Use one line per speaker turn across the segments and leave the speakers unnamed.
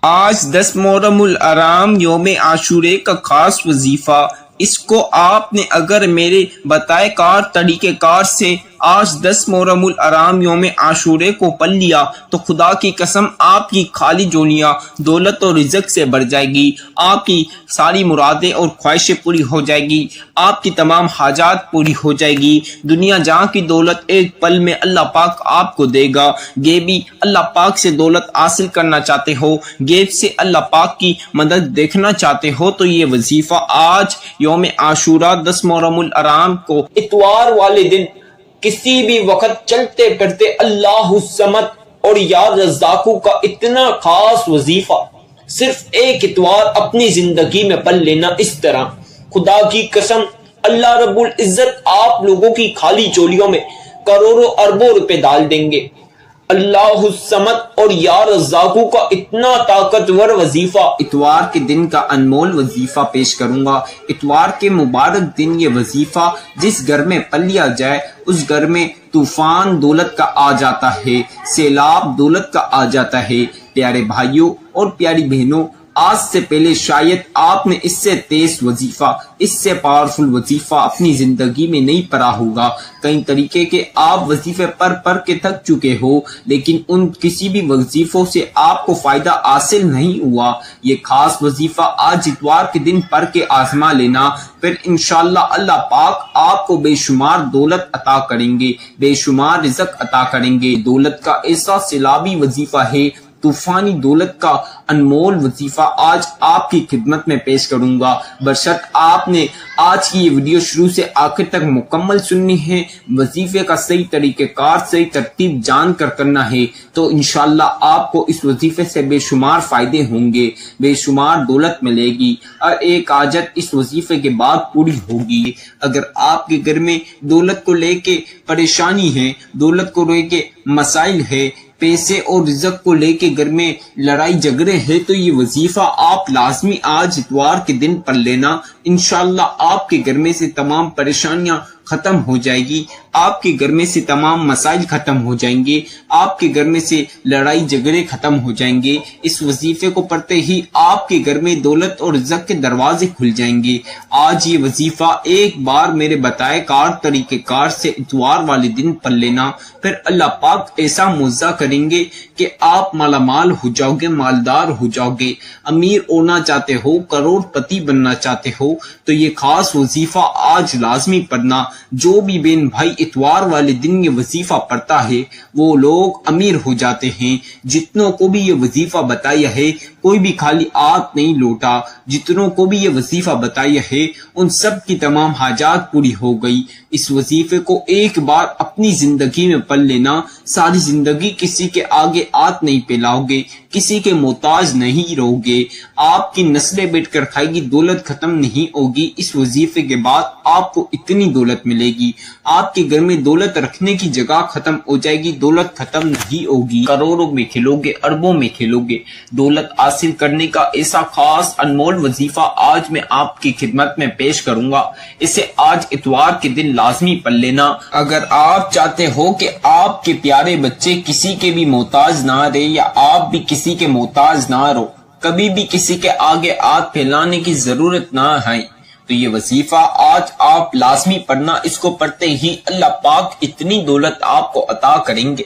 آج 10 محرم الحرام یوم عاشورے کا خاص وظیفہ، اس کو آپ نے اگر میرے بتائے کار طریقہ کار سے آج 10 محرم الحرام یوم عاشورے کو پڑھ لیا تو خدا کی قسم آپ کی خالی جولیاں دولت اور رزق سے بڑھ جائے گی، آپ کی ساری مرادیں اور خواہشیں پوری ہو جائے گی، آپ کی تمام حاجات پوری ہو جائے گی۔ دنیا جہاں کی دولت ایک پل میں اللہ پاک آپ کو دے گا۔ غیبی اللہ پاک سے دولت حاصل کرنا چاہتے ہو، غیب سے اللہ پاک کی مدد دیکھنا چاہتے ہو تو یہ وظیفہ آج یوم عاشورہ 10 محرم الحرام کو اتوار والے دن کسی بھی وقت چلتے پھرتے اللہ الصمد اور یا رزاقو کا اتنا خاص وظیفہ صرف ایک اتوار اپنی زندگی میں پڑھ لینا۔ اس طرح خدا کی قسم اللہ رب العزت آپ لوگوں کی خالی چولیوں میں کروڑوں اربوں روپے ڈال دیں گے۔ اللہ الصمد اور یا رزاقو کا اتنا طاقتور وظیفہ اتوار کے دن کا انمول وظیفہ پیش کروں گا۔ اتوار کے مبارک دن یہ وظیفہ جس گھر میں پڑھ لیا جائے اس گھر میں طوفان دولت کا آ جاتا ہے، سیلاب دولت کا آ جاتا ہے۔ پیارے بھائیوں اور پیاری بہنوں، آج سے پہلے شاید آپ نے اس سے تیز وظیفہ، اس سے پاورفل وظیفہ اپنی زندگی میں نہیں پڑھا ہوگا۔ کئی طریقے کے آپ وظیفے پڑھ کے تھک چکے ہو، لیکن ان کسی بھی وظیفوں سے آپ کو فائدہ حاصل نہیں ہوا۔ یہ خاص وظیفہ آج اتوار کے دن پڑھ کے آزما لینا، پھر انشاءاللہ اللہ پاک آپ کو بے شمار دولت عطا کریں گے، بے شمار رزق عطا کریں گے۔ دولت کا ایسا سیلابی وظیفہ ہے، طوفانی دولت کا انمول وظیفہ آج آپ کی خدمت میں پیش کروں گا۔ برشک آپ نے آج کی یہ ویڈیو شروع سے آخر تک مکمل سننی ہے، وظیفے کا صحیح طریقہ کار صحیح ترتیب جان کر کرنا ہے تو انشاءاللہ آپ کو اس وظیفے سے بے شمار فائدے ہوں گے، بے شمار دولت ملے گی اور ایک حاجت اس وظیفے کے بعد پوری ہوگی۔ اگر آپ کے گھر میں دولت کو لے کے پریشانی ہے، دولت کو لے کے مسائل ہے، پیسے اور رزق کو لے کے گھر میں لڑائی جھگڑے ہیں تو یہ وظیفہ آپ لازمی آج اتوار کے دن پڑھ لینا۔ انشاءاللہ آپ کے گھر میں سے تمام پریشانیاں ختم ہو جائے گی، آپ کے گھر میں سے تمام مسائل ختم ہو جائیں گے، آپ کے گھر میں سے لڑائی جھگڑے ختم ہو جائیں گے۔ اس وظیفے کو پڑھتے ہی آپ کے گھر میں دولت اور رزق کے دروازے کھل جائیں گے۔ آج یہ وظیفہ ایک بار میرے بتائے کار طریقہ کار سے اتوار والے دن پڑھ لینا، پھر اللہ پاک ایسا معجزہ کریں گے کہ آپ مالا مال ہو جاؤ گے، مالدار ہو جاؤ گے۔ امیر ہونا چاہتے ہو، کروڑ پتی بننا چاہتے ہو تو یہ خاص وظیفہ آج لازمی پڑھنا۔ جو بھی بہن بھائی اتوار والے دن یہ وظیفہ پڑھتا ہے وہ لوگ امیر ہو جاتے ہیں۔ جتنوں کو بھی یہ وظیفہ بتایا ہے کوئی بھی خالی ہاتھ نہیں لوٹا، جتنوں کو بھی یہ وظیفہ بتایا ہے ان سب کی تمام حاجات پوری ہو گئی۔ اس وظیفے کو ایک بار اپنی زندگی میں پڑھ لینا، ساری زندگی کسی کے آگے ہاتھ نہیں پھیلاؤ گے، کسی کے محتاج نہیں رہو گے، آپ کی نسلیں بیٹھ کر کھائے گی، دولت ختم نہیں ہوگی۔ اس وظیفے کے بعد آپ کو اتنی دولت ملے گی، آپ کے گھر میں دولت رکھنے کی جگہ ختم ہو جائے گی، دولت ختم نہیں ہوگی، کروڑوں میں کھیلو گے، اربوں میں کھیلو گے۔ دولت حاصل کرنے کا ایسا خاص انمول وظیفہ آج میں آپ کی خدمت میں پیش کروں گا، اسے آج اتوار کے دن لازمی پڑھ لینا۔ اگر آپ چاہتے ہو کہ آپ کے پیارے بچے کسی کے بھی محتاج نہ رہے یا آپ بھی کسی کے محتاج نہ رہو، کبھی بھی کسی کے آگے ہاتھ پھیلانے کی ضرورت نہ ہے تو یہ وظیفہ آج آپ لازمی پڑھنا۔ اس کو پڑھتے ہی اللہ پاک اتنی دولت آپ کو عطا کریں گے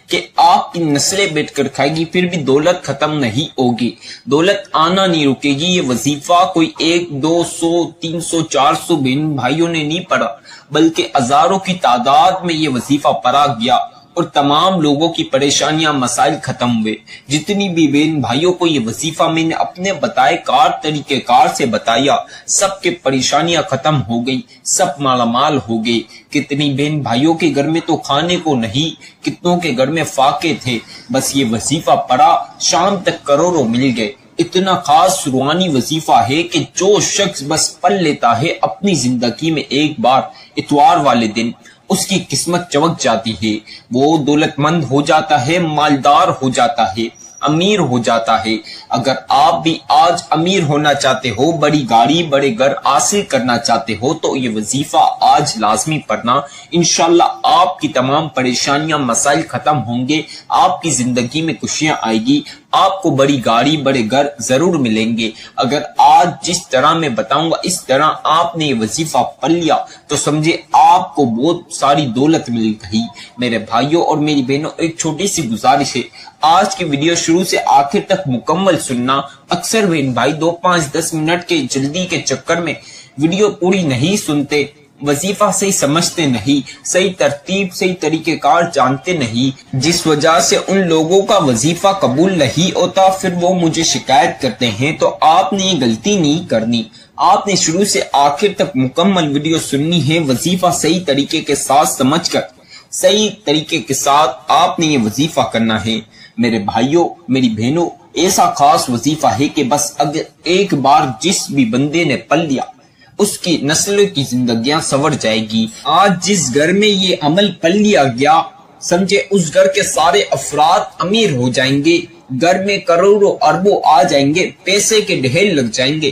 کہ آپ کی نسلیں بیٹھ کر کھائے گی، پھر بھی دولت ختم نہیں ہوگی، دولت آنا نہیں رکے گی۔ یہ وظیفہ کوئی 100، 200، 300، 400 بہن بھائیوں نے نہیں پڑھا بلکہ ہزاروں کی تعداد میں یہ وظیفہ پڑھا گیا اور تمام لوگوں کی پریشانیاں مسائل ختم ہوئے۔ جتنی بھی بہن بھائیوں کو یہ وظیفہ میں نے اپنے بتائے کار طریقہ کار سے بتایا، سب کے پریشانیاں ختم ہو گئی، سب مالا مال ہو گئے۔ کتنی بہن بھائیوں کے گھر میں تو کھانے کو نہیں، کتنوں کے گھر میں فاقے تھے، بس یہ وظیفہ پڑھا شام تک کروڑوں مل گئے۔ اتنا خاص روحانی وظیفہ ہے کہ جو شخص بس پڑھ لیتا ہے اپنی زندگی میں ایک بار اتوار والے دن، اس کی قسمت چمک جاتی ہے، وہ دولت مند ہو جاتا ہے، مالدار ہو جاتا ہے۔ امیر ہو جاتا ہے۔ اگر آپ بھی آج امیر ہونا چاہتے ہو، بڑی گاڑی بڑے گھر حاصل کرنا چاہتے ہو، تو یہ وظیفہ آج لازمی پڑھنا۔ انشاءاللہ آپ کی تمام پریشانیاں مسائل ختم ہوں گے، آپ کی زندگی میں خوشیاں آئے گی، آپ کو بڑی گاڑی بڑے گھر ضرور ملیں گے۔ اگر آج جس طرح میں بتاؤں گا اس طرح آپ نے یہ وظیفہ پڑھ لیا تو سمجھے آپ کو بہت ساری دولت مل گئی۔ میرے بھائیوں اور میری بہنوں، ایک چھوٹی سی گزارش ہے، آج کی ویڈیو شروع سے آخر تک مکمل سننا۔ اکثر بہن بھائی 2 5 10 منٹ کے جلدی کے چکر میں ویڈیو پوری نہیں سنتے، وظیفہ صحیح سمجھتے نہیں، صحیح ترتیب صحیح طریقہ کار جانتے نہیں، جس وجہ سے ان لوگوں کا وظیفہ قبول نہیں ہوتا، پھر وہ مجھے شکایت کرتے ہیں۔ تو آپ نے یہ غلطی نہیں کرنی، آپ نے شروع سے آخر تک مکمل ویڈیو سننی ہے، وظیفہ صحیح طریقے کے ساتھ سمجھ کر صحیح طریقے کے ساتھ آپ نے یہ وظیفہ کرنا ہے۔ میرے بھائیوں میری بہنوں، ایسا خاص وظیفہ ہے کہ بس اگر ایک بار جس بھی بندے نے پڑھ لیا اس کی نسلوں کی زندگیاں سنور جائے گی۔ آج جس گھر میں یہ عمل پڑھ لیا گیا، سمجھے اس گھر کے سارے افراد امیر ہو جائیں گے، گھر میں کروڑوں اربوں آ جائیں گے، پیسے کے ڈھیر لگ جائیں گے،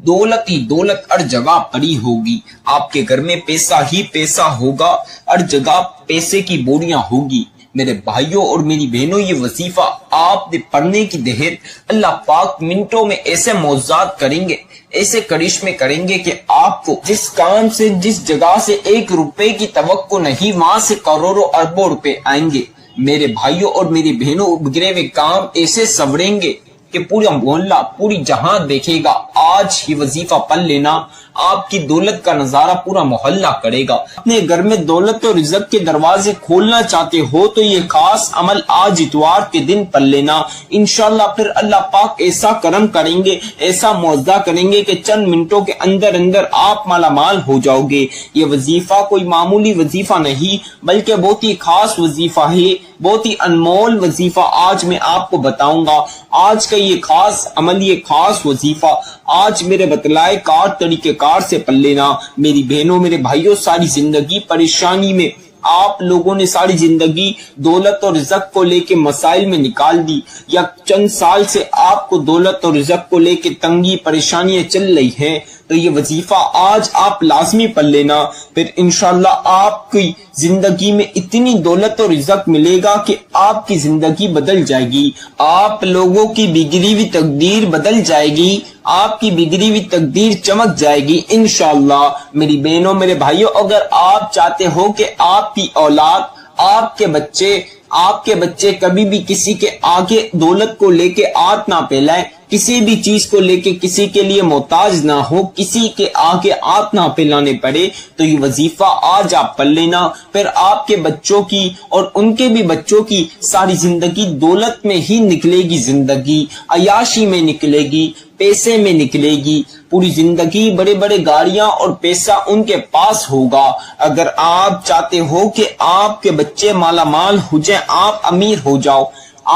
دولت ہی دولت ہر جگہ پڑی ہوگی، آپ کے گھر میں پیسہ ہی پیسہ ہوگا، ہر جگہ پیسے کی بوریاں ہوگی۔ میرے بھائیوں اور میری بہنوں، یہ وظیفہ آپ نے پڑھنے کی دہر اللہ پاک منٹوں میں ایسے معجزات کریں گے، ایسے کرشمے کریں گے کہ آپ کو جس کام سے جس جگہ سے 1 روپے کی توقع نہیں، وہاں سے کروڑوں اربوں روپے آئیں گے۔ میرے بھائیوں اور میری بہنوں، بگڑے ہوئے کام ایسے سنوریں گے کہ پورا محلہ پوری جہاں دیکھے گا۔ آج ہی وظیفہ پڑھ لینا، آپ کی دولت کا نظارہ پورا محلہ کرے گا۔ اپنے گھر میں دولت اور رزق کے دروازے کھولنا چاہتے ہو تو یہ خاص عمل آج اتوار کے دن پڑھ لینا، انشاءاللہ پھر اللہ پاک ایسا کرم کریں گے، ایسا معجزہ کریں گے کہ چند منٹوں کے اندر اندر آپ مالا مال ہو جاؤ گے۔ یہ وظیفہ کوئی معمولی وظیفہ نہیں بلکہ بہت ہی خاص وظیفہ ہے، بہت ہی انمول وظیفہ آج میں آپ کو بتاؤں گا۔ آج کا یہ خاص عمل، یہ خاص وظیفہ آج میرے بتلائے کار طریقہ کار سے پڑھ لینا۔ میری بہنوں میرے بھائیوں، ساری زندگی پریشانی میں آپ لوگوں نے ساری زندگی دولت اور رزق کو لے کے مسائل میں نکال دی، یا چند سال سے آپ کو دولت اور رزق کو لے کے تنگی پریشانیاں چل رہی ہیں، تو یہ وظیفہ آج آپ لازمی پڑھ لینا، پھر انشاءاللہ آپ کی زندگی میں اتنی دولت اور رزق ملے گا کہ آپ کی زندگی بدل جائے گی، آپ لوگوں کی بگڑی ہوئی تقدیر بدل جائے گی، آپ کی بگڑی ہوئی تقدیر چمک جائے گی انشاءاللہ۔ میری بہنوں میرے بھائیوں، اگر آپ چاہتے ہو کہ آپ کی اولاد، آپ کے بچے کبھی بھی کسی کے آگے دولت کو لے کے ہاتھ نہ پھیلائیں، کسی بھی چیز کو لے کے کسی کے لیے محتاج نہ ہو، کسی کے آگے ہاتھ نہ پھیلانے پڑے، تو یہ وظیفہ آج آپ پڑھ لینا، پھر آپ کے بچوں کی اور ان کے بھی بچوں کی ساری زندگی دولت میں ہی نکلے گی، زندگی عیاشی میں نکلے گی، پیسے میں نکلے گی، پوری زندگی بڑے بڑے گاڑیاں اور پیسہ ان کے پاس ہوگا۔ اگر آپ چاہتے ہو کہ آپ کے بچے مالا مال ہو جائیں، آپ امیر ہو جاؤ،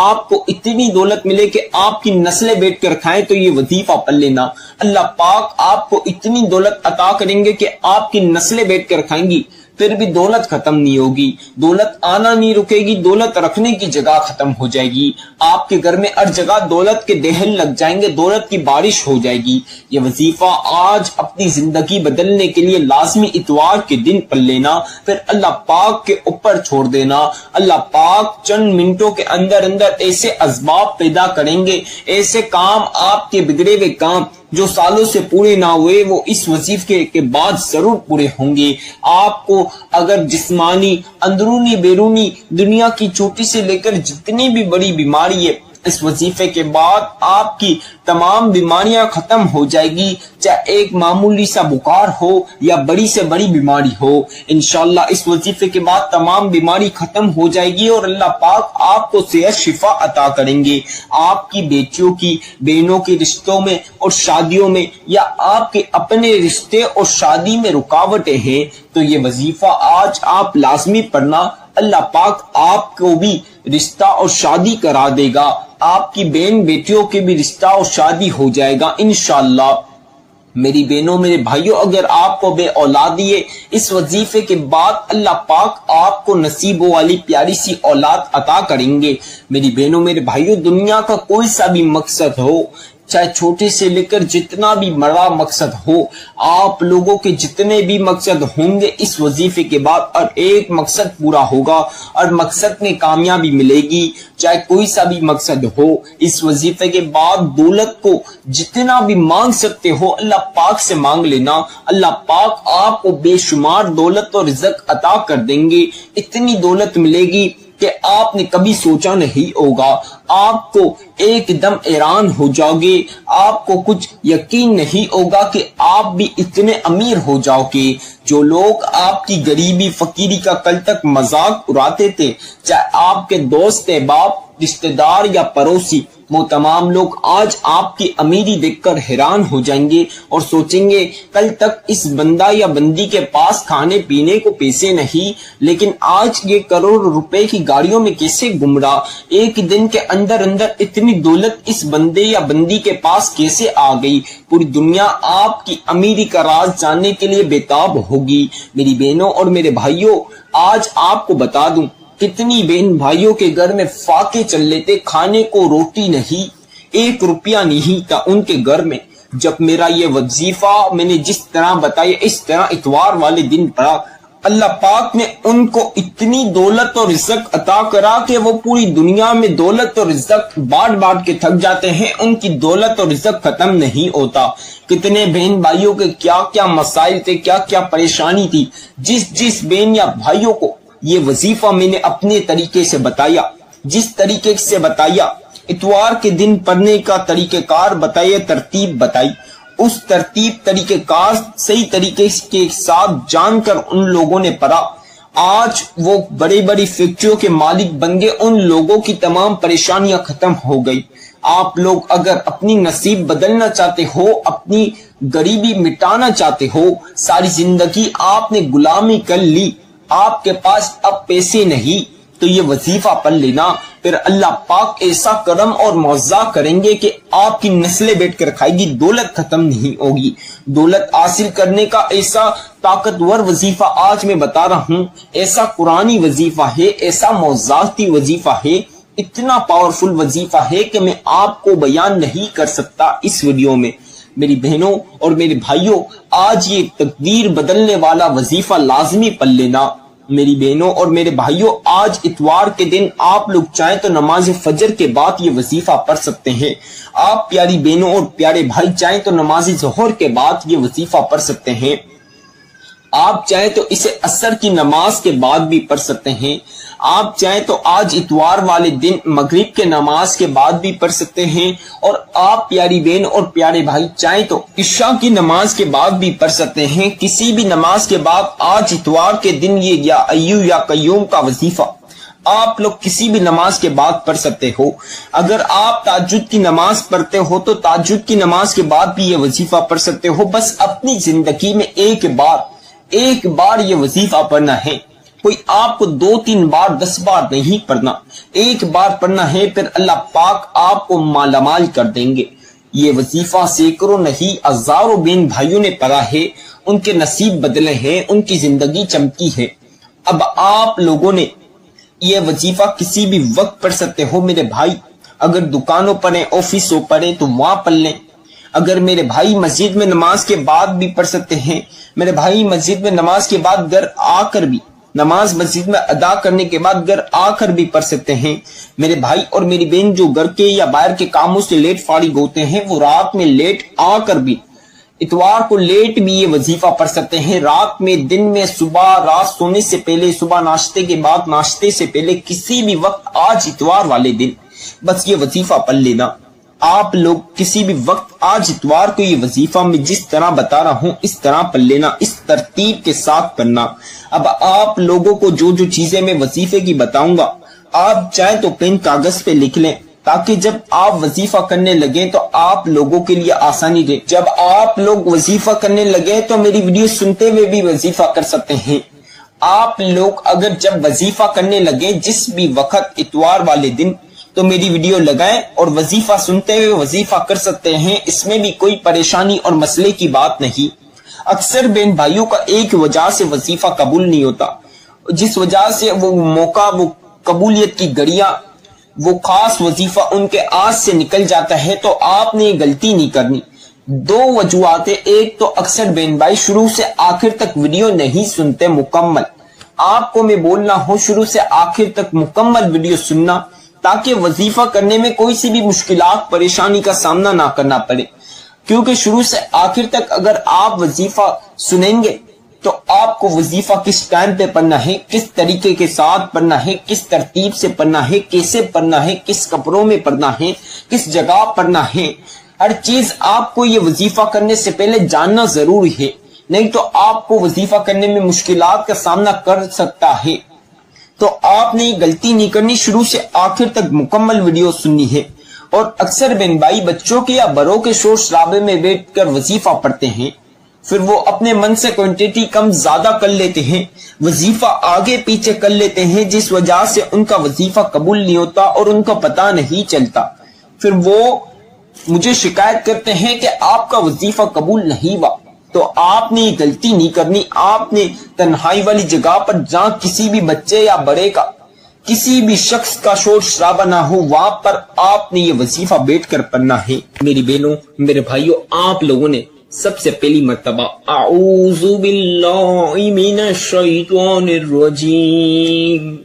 آپ کو اتنی دولت ملے کہ آپ کی نسلیں بیٹھ کر کھائیں، تو یہ وظیفہ پڑھ لینا، اللہ پاک آپ کو اتنی دولت عطا کریں گے کہ آپ کی نسلیں بیٹھ کر کھائیں گی، پھر بھی دولت ختم نہیں ہوگی، دولت آنا نہیں رکے گی، دولت رکھنے کی جگہ ختم ہو جائے گی، آپ کے گھر میں ہر جگہ دولت کے ڈھیر لگ جائیں گے، دولت کی بارش ہو جائے گی۔ یہ وظیفہ آج اپنی زندگی بدلنے کے لیے لازمی اتوار کے دن پڑھ لینا، پھر اللہ پاک کے اوپر چھوڑ دینا، اللہ پاک چند منٹوں کے اندر اندر ایسے اسباب پیدا کریں گے، ایسے کام آپ کے بگڑے ہوئے کام جو سالوں سے پورے نہ ہوئے وہ اس وظیفے کے بعد ضرور پورے ہوں گے۔ آپ کو اگر جسمانی اندرونی بیرونی دنیا کی چھوٹی سے لے کر جتنی بھی بڑی بیماری ہے، اس وظیفے کے بعد آپ کی تمام بیماریاں ختم ہو جائے گی، چاہے ایک معمولی سا بخار ہو یا بڑی سے بڑی بیماری ہو، انشاءاللہ اس وظیفے کے بعد تمام بیماری ختم ہو جائے گی اور اللہ پاک آپ کو صحت شفا عطا کریں گے۔ آپ کی بیٹیوں کی بہنوں کے رشتوں میں اور شادیوں میں، یا آپ کے اپنے رشتے اور شادی میں رکاوٹیں ہیں، تو یہ وظیفہ آج آپ لازمی پڑھنا، اللہ پاک آپ کو بھی رشتہ اور شادی کرا دے گا، آپ کی بہن بیٹیوں کے بھی رشتہ اور شادی ہو جائے گا انشاءاللہ۔ میری بہنوں میرے بھائیوں، اگر آپ کو بے اولادی ہے، اس وظیفے کے بعد اللہ پاک آپ کو نصیب والی پیاری سی اولاد عطا کریں گے۔ میری بہنوں میرے بھائیوں، دنیا کا کوئی سا بھی مقصد ہو، چاہے چھوٹے سے لے کر جتنا بھی بڑا مقصد ہو، آپ لوگوں کے جتنے بھی مقصد ہوں گے اس وظیفے کے بعد، اور ایک مقصد پورا ہوگا اور مقصد میں کامیابی ملے گی، چاہے کوئی سا بھی مقصد ہو۔ اس وظیفے کے بعد دولت کو جتنا بھی مانگ سکتے ہو اللہ پاک سے مانگ لینا، اللہ پاک آپ کو بے شمار دولت اور رزق عطا کر دیں گے۔ اتنی دولت ملے گی کہ آپ نے کبھی سوچا نہیں ہوگا، آپ کو ایک دم حیران ہو جاؤ گے، آپ کو کچھ یقین نہیں ہوگا کہ آپ بھی اتنے امیر ہو جاؤ گے۔ جو لوگ آپ کی غریبی فقیری کا کل تک مذاق اڑاتے تھے، چاہے آپ کے دوست باپ، رشتہ دار یا پڑوسی، وہ تمام لوگ آج آپ کی امیری دیکھ کر حیران ہو جائیں گے اور سوچیں گے کل تک اس بندہ یا بندی کے پاس کھانے پینے کو پیسے نہیں، لیکن آج یہ کروڑ روپے کی گاڑیوں میں کیسے گم رہا، ایک دن کے اندر اندر اتنی دولت اس بندے یا بندی کے پاس کیسے آ گئی۔ پوری دنیا آپ کی امیری کا راز جاننے کے لیے بےتاب ہوگی۔ میری بہنوں اور میرے بھائیوں، آج آپ کو بتا دوں کتنی بہن بھائیوں کے گھر میں فاقے چل لیتے، کھانے کو روٹی نہیں، 1 روپیہ نہیں تھا ان کے گھر میں۔ جب میرا یہ وظیفہ میں نے جس طرح بتایا، اس طرح اتوار والے دن پڑا، اللہ پاک نے ان کو اتنی دولت اور رزق عطا کرا کہ وہ پوری دنیا میں دولت اور رزق بانٹ کے تھک جاتے ہیں، ان کی دولت اور رزق ختم نہیں ہوتا۔ کتنے بہن بھائیوں کے کیا کیا مسائل تھے، کیا کیا پریشانی تھی، جس بہن یا بھائیوں کو یہ وظیفہ میں نے اپنے طریقے سے بتایا، جس طریقے سے بتایا، اتوار کے دن پڑھنے کا طریقہ کار بتایا، ترتیب بتائی، اس ترتیب طریقہ کار صحیح طریقے کے ساتھ جان کر ان لوگوں نے پڑھا، آج وہ بڑی بڑی فیکٹریوں کے مالک بن گئے، ان لوگوں کی تمام پریشانیاں ختم ہو گئی۔ آپ لوگ اگر اپنی نصیب بدلنا چاہتے ہو، اپنی غریبی مٹانا چاہتے ہو، ساری زندگی آپ نے غلامی کر لی، آپ کے پاس اب پیسے نہیں، تو یہ وظیفہ پڑھ لینا، پھر اللہ پاک ایسا کرم اور معاوضہ کریں گے کہ آپ کی نسلیں بیٹھ کر کھائے گی، دولت ختم نہیں ہوگی۔ دولت حاصل کرنے کا ایسا طاقتور وظیفہ آج میں بتا رہا ہوں، ایسا قرآنی وظیفہ ہے، ایسا معجزاتی وظیفہ ہے، اتنا پاورفل وظیفہ ہے کہ میں آپ کو بیان نہیں کر سکتا اس ویڈیو میں۔ میری بہنوں اور میرے بھائیوں، آج یہ تقدیر بدلنے والا وظیفہ لازمی پڑھ لینا۔ میری بہنوں اور میرے بھائیوں، آج اتوار کے دن آپ لوگ چاہیں تو نماز فجر کے بعد یہ وظیفہ پڑھ سکتے ہیں۔ آپ پیاری بہنوں اور پیارے بھائی چاہیں تو نماز ظہر کے بعد یہ وظیفہ پڑھ سکتے ہیں۔ آپ چاہیں تو اسے عصر کی نماز کے بعد بھی پڑھ سکتے ہیں۔ آپ چاہیں تو آج اتوار والے دن مغرب کے نماز کے بعد بھی پڑھ سکتے ہیں، اور آپ پیاری بہن اور پیارے بھائی چاہیں تو عشاء کی نماز کے بعد بھی پڑھ سکتے ہیں۔ کسی بھی نماز کے بعد آج اتوار کے دن یہ یا ایو یا قیوم کا وظیفہ آپ لوگ کسی بھی نماز کے بعد پڑھ سکتے ہو۔ اگر آپ تہجد کی نماز پڑھتے ہو تو تہجد کی نماز کے بعد بھی یہ وظیفہ پڑھ سکتے ہو۔ بس اپنی زندگی میں ایک بار یہ وظیفہ پڑھنا ہے، کوئی آپ کو 2 3 بار 10 بار نہیں پڑھنا، ایک بار پڑھنا ہے، پھر اللہ پاک آپ کو مالا مال کر دیں گے۔ یہ وظیفہ سینکڑوں نہیں ہزاروں بہن بھائیوں نے پڑھا ہے، ان کے نصیب بدلے ہیں، ان کی زندگی چمکی ہے۔ اب آپ لوگوں نے یہ وظیفہ کسی بھی وقت پڑھ سکتے ہو میرے بھائی، اگر دکانوں پڑھیں، آفسوں پڑھیں تو وہاں پڑھ لیں۔ اگر میرے بھائی مسجد میں نماز کے بعد بھی پڑھ سکتے ہیں، میرے بھائی مسجد میں نماز کے بعد گھر آ کر بھی، نماز مسجد میں ادا کرنے کے بعد گھر آ کر بھی پڑھ سکتے ہیں۔ میرے بھائی اور میری بہن جو گھر کے یا باہر کے کاموں سے لیٹ فارغ ہوتے ہیں، وہ رات میں لیٹ آ کر بھی، اتوار کو لیٹ بھی یہ وظیفہ پڑھ سکتے ہیں، رات میں، دن میں، صبح، رات سونے سے پہلے، صبح ناشتے کے بعد، ناشتے سے پہلے، کسی بھی وقت آج اتوار والے دن بس یہ وظیفہ پڑھ لینا۔ آپ لوگ کسی بھی وقت آج اتوار کو یہ وظیفہ میں جس طرح بتا رہا ہوں اس طرح پڑھ لینا، اس ترتیب کے ساتھ پڑھنا۔ اب آپ لوگوں کو جو چیزیں میں وظیفے کی بتاؤں گا، آپ چاہیں تو پین کاغذ پہ لکھ لیں، تاکہ جب آپ وظیفہ کرنے لگیں تو آپ لوگوں کے لیے آسانی رہے۔ جب آپ لوگ وظیفہ کرنے لگے تو میری ویڈیو سنتے ہوئے بھی وظیفہ کر سکتے ہیں۔ آپ لوگ اگر جب وظیفہ کرنے لگے جس بھی وقت اتوار والے دن، تو میری ویڈیو لگائیں اور وظیفہ سنتے ہوئے وظیفہ کر سکتے ہیں، اس میں بھی کوئی پریشانی اور مسئلے کی بات نہیں۔ اکثر بہن بھائیوں کا ایک وجہ سے وظیفہ قبول نہیں ہوتا، جس وجہ سے وہ موقع، وہ قبولیت کی گھڑیاں، وہ خاص وظیفہ ان کے ہاتھ سے نکل جاتا ہے۔ تو آپ نے غلطی نہیں کرنی۔ دو وجوہات ہیں۔ ایک تو اکثر بہن بھائی شروع سے آخر تک ویڈیو نہیں سنتے مکمل۔ آپ کو میں بولنا ہوں شروع سے آخر تک مکمل ویڈیو سننا، تاکہ وظیفہ کرنے میں کوئی سی بھی مشکلات، پریشانی کا سامنا نہ کرنا پڑے۔ کیونکہ شروع سے آخر تک اگر آپ وظیفہ سنیں گے تو آپ کو وظیفہ کس ٹائم پہ پڑھنا ہے، کس طریقے کے ساتھ پڑھنا ہے، کس ترتیب سے پڑھنا ہے، کیسے پڑھنا ہے، کس کپڑوں میں پڑھنا ہے، کس جگہ پڑھنا ہے، ہر چیز آپ کو یہ وظیفہ کرنے سے پہلے جاننا ضروری ہے، نہیں تو آپ کو وظیفہ کرنے میں مشکلات کا سامنا کر سکتا ہے۔ تو آپ نے غلطی نہیں کرنی، شروع سے آخر تک مکمل ویڈیو سننی ہے۔ اور اکثر بہن بھائی بچوں کے یا بڑوں کے شور شرابے میں بیٹھ کر وظیفہ پڑھتے ہیں، پھر وہ اپنے من سے کوانٹٹی کم زیادہ کر لیتے ہیں، وظیفہ آگے پیچھے کر لیتے ہیں، جس وجہ سے ان کا وظیفہ قبول نہیں ہوتا اور ان کو پتہ نہیں چلتا۔ پھر وہ مجھے شکایت کرتے ہیں کہ آپ کا وظیفہ قبول نہیں ہوا۔ تو آپ نے یہ غلطی نہیں کرنی۔ آپ نے تنہائی والی جگہ پر جہاں کسی بھی بچے یا بڑے کا، کسی بھی شخص کا شور شرابہ نہ ہو، وہاں پر آپ نے یہ وظیفہ بیٹھ کر پڑھنا ہے۔ میری بہنوں، میرے بھائیوں، آپ لوگوں نے سب سے پہلی مرتبہ اعوذ باللہ من الشیطان الرجیم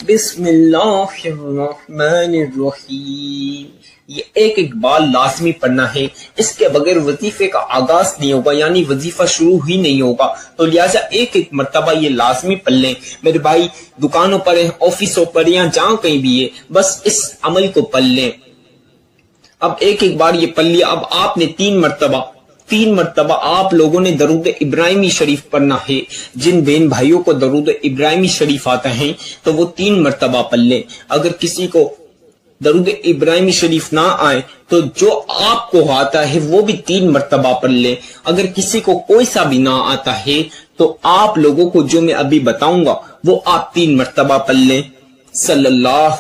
بسم اللہ الرحمن الرحیم، یہ ایک بار لازمی پڑھنا ہے۔ اس کے بغیر وظیفے کا آغاز نہیں ہوگا، یعنی وظیفہ شروع ہی نہیں ہوگا۔ تو لہٰذا ایک مرتبہ یہ لازمی پڑھ لیں میرے بھائی، دکانوں پر ہیں، آفسوں پر، یا جہاں کہیں بھی ہے، بس اس عمل کو پڑھ لیں۔ اب ایک بار یہ پڑھ لیا، اب آپ نے تین مرتبہ آپ لوگوں نے درود ابراہیمی شریف پڑھنا ہے۔ جن بہن بھائیوں کو درود ابراہیمی شریف آتا ہے تو وہ 3 مرتبہ پڑھ لیں۔ اگر کسی کو درود ابراہیمی شریف نہ آئے تو جو آپ کو آتا ہے وہ بھی 3 مرتبہ پڑھ لیں۔ اگر کسی کو کوئی سا بھی نہ آتا ہے تو آپ لوگوں کو جو میں ابھی بتاؤں گا وہ آپ 3 مرتبہ پڑھ لیں۔ صلی اللہ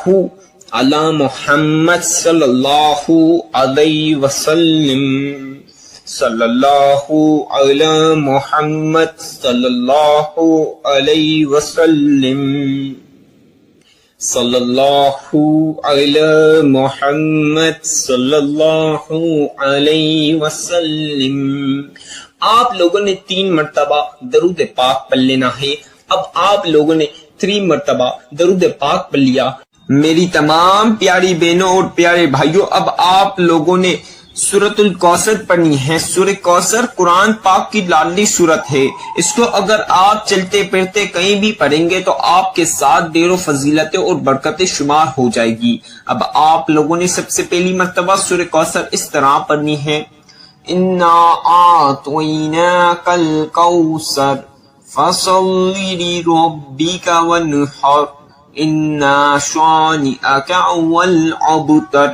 علی محمد صلی اللہ علیہ وسلم، صلی اللہ علی محمد صلی اللہ علیہ وسلم، صلی اللہ علی محمد صلی اللہ علیہ وسلم۔ آپ لوگوں نے 3 مرتبہ درود پاک پڑھ لینا ہے۔ اب آپ لوگوں نے 3 مرتبہ درود پاک پڑھ لیا۔ میری تمام پیاری بہنوں اور پیارے بھائیوں، اب آپ لوگوں نے سورۃ الکوثر پڑھنی ہے۔ سورۃ کوثر قرآن پاک کی لاڈلی سورت ہے۔ اس کو اگر آپ چلتے پھرتے کہیں بھی پڑھیں گے تو آپ کے ساتھ ڈھیروں فضیلتیں اور برکتیں شمار ہو جائے گی۔ اب آپ لوگوں نے سب سے پہلی مرتبہ سورۃ کوثر اس طرح پڑھنی ہے، انا اعطیناک الکوثر فصل لربک وانحر انا شانئک هو الابتر۔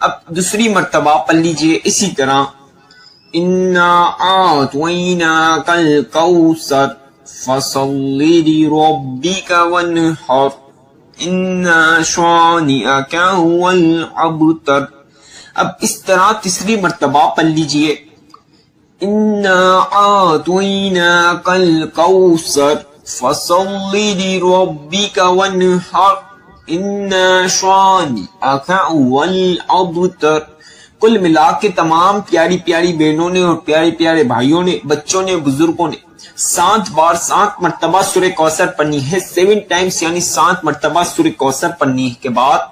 اب دوسری مرتبہ پڑھ لیجئے اسی طرح، انا اعطیناک الکوثر فصل لربک وانحر انا شانئک هو الابتر۔ اب اس طرح تیسری مرتبہ پڑھ لیجئے، انا اعطیناک الکوثر فصل لربک وانحر انا شانئک هو الابتر۔ کل ملا کے تمام پیاری پیاری بہنوں نے اور پیارے پیارے بھائیوں نے، بچوں نے، بزرگوں نے 7 مرتبہ سورہ کوثر پڑھنی ہے۔ 7 ٹائمز یعنی 7 مرتبہ سورہ کوثر پڑھنی کے بعد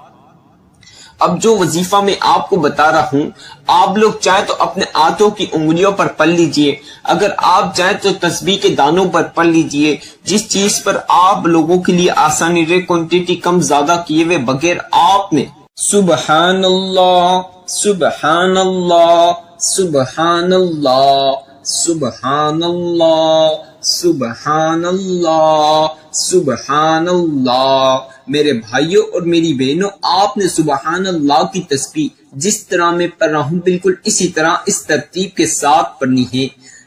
اب جو وظیفہ میں آپ کو بتا رہا ہوں، آپ لوگ چاہے تو اپنے ہاتھوں کی انگلیوں پر پڑھ لیجئے، اگر آپ چاہیں تو تسبیح کے دانوں پر پڑھ لیجئے، جس چیز پر آپ لوگوں کے لیے آسانی رہے، کوانٹٹی کم زیادہ کیے ہوئے بغیر آپ نے سبحان اللہ سبحان اللہ سبحان اللہ سبحان اللہ سبحان اللہ سبحان اللہ۔ میرے بھائیوں اور میری بہنوں، آپ نے سبحان اللہ کی تسبیح جس طرح میں پڑھ رہا ہوں بالکل اسی طرح اس ترتیب کے ساتھ پڑھنی ہے،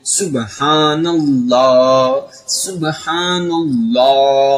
سبحان اللہ سبحان اللہ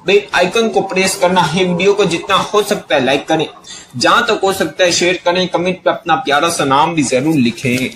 بیل آئیکن کو پریس کرنا ہے، ویڈیو کو جتنا ہو سکتا ہے لائک کریں، جہاں تک ہو سکتا ہے شیئر کریں، کمنٹ پہ اپنا پیارا سا نام بھی ضرور لکھیں۔